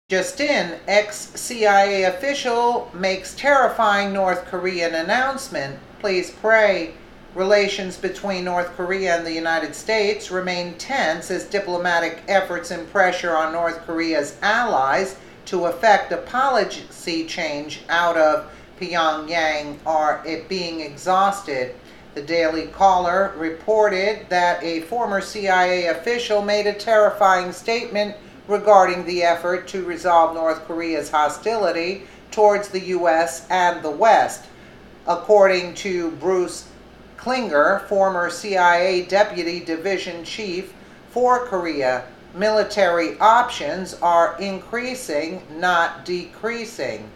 Just in, ex-CIA official makes terrifying North Korean announcement. Please pray. Relations between North Korea and the United States remain tense as diplomatic efforts and pressure on North Korea's allies to effect a policy change out of Pyongyang are being exhausted. The Daily Caller reported that a former CIA official made a terrifying statement regarding the effort to resolve North Korea's hostility towards the U.S. and the West. According to Bruce Klinger, former CIA Deputy Division Chief for Korea, military options are increasing, not decreasing.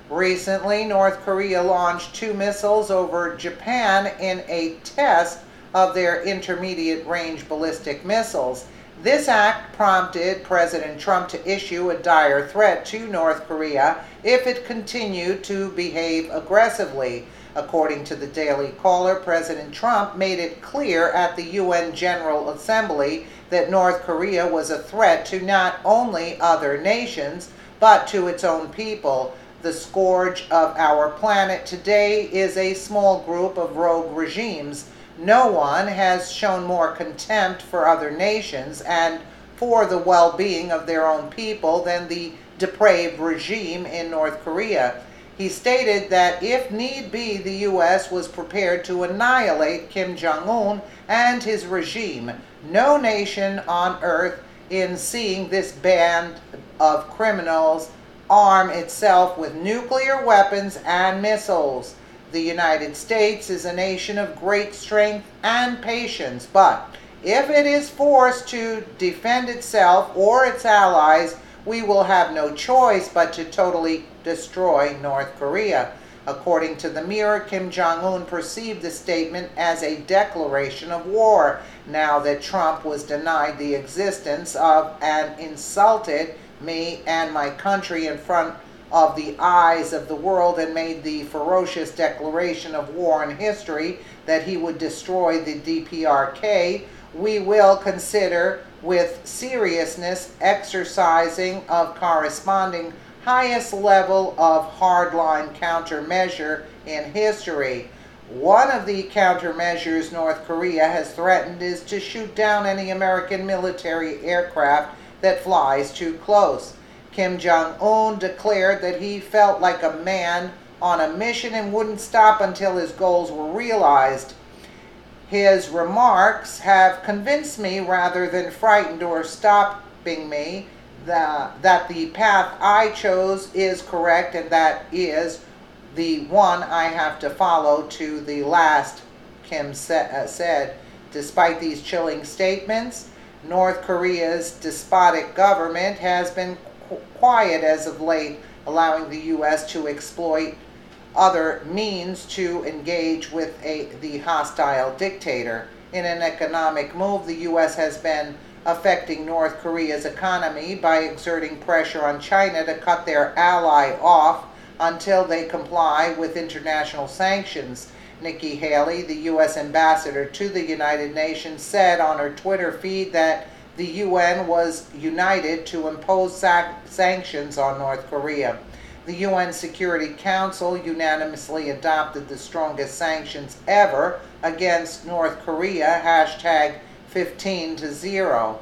Recently, North Korea launched 2 missiles over Japan in a test of their intermediate-range ballistic missiles. This act prompted President Trump to issue a dire threat to North Korea if it continued to behave aggressively. According to the Daily Caller, President Trump made it clear at the UN General Assembly that North Korea was a threat to not only other nations, but to its own people. The scourge of our planet today is a small group of rogue regimes. No one has shown more contempt for other nations and for the well-being of their own people than the depraved regime in North Korea. He stated that if need be, the U.S. was prepared to annihilate Kim Jong-un and his regime. No nation on earth, in seeing this band of criminals arm itself with nuclear weapons and missiles. The United States is a nation of great strength and patience, but if it is forced to defend itself or its allies, we will have no choice but to totally destroy North Korea. According to the Mirror, Kim Jong-un perceived the statement as a declaration of war, now that Trump was denied the existence of and insulted me and my country in front of the eyes of the world and made the ferocious declaration of war in history that he would destroy the DPRK. We will consider with seriousness exercising of corresponding highest level of hardline countermeasure in history. One of the countermeasures North Korea has threatened is to shoot down any American military aircraft that flies too close. Kim Jong-un declared that he felt like a man on a mission and wouldn't stop until his goals were realized. His remarks have convinced me rather than frightened or stopping me that the path I chose is correct and that is the one I have to follow to the last, Kim said. Despite these chilling statements, North Korea's despotic government has been quiet as of late, allowing the U.S. to exploit other means to engage with the hostile dictator. In an economic move, the U.S. has been affecting North Korea's economy by exerting pressure on China to cut their ally off until they comply with international sanctions. Nikki Haley, the U.S. ambassador to the United Nations, said on her Twitter feed that the UN was united to impose sanctions on North Korea. The UN Security Council unanimously adopted the strongest sanctions ever against North Korea, hashtag 15-0.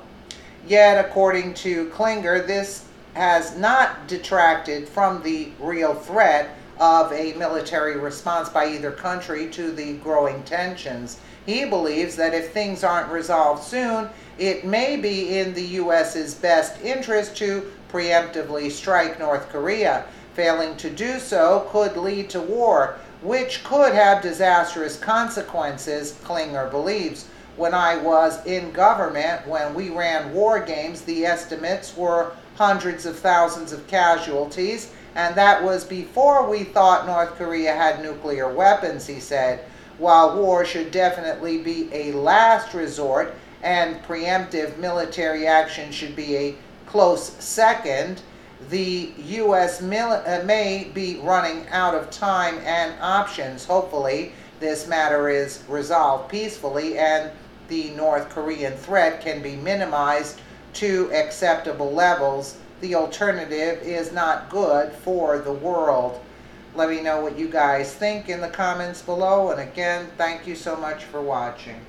Yet, according to Klinger, this has not detracted from the real threat of a military response by either country to the growing tensions. He believes that if things aren't resolved soon, it may be in the U.S.'s best interest to preemptively strike North Korea. Failing to do so could lead to war, which could have disastrous consequences, Klinger believes. When I was in government, when we ran war games, the estimates were hundreds of thousands of casualties, and that was before we thought North Korea had nuclear weapons, he said. While war should definitely be a last resort and preemptive military action should be a close second, the U.S. may be running out of time and options. Hopefully, this matter is resolved peacefully and the North Korean threat can be minimized to acceptable levels the alternative is not good for the world. Let me know what you guys think in the comments below, and again, thank you so much for watching.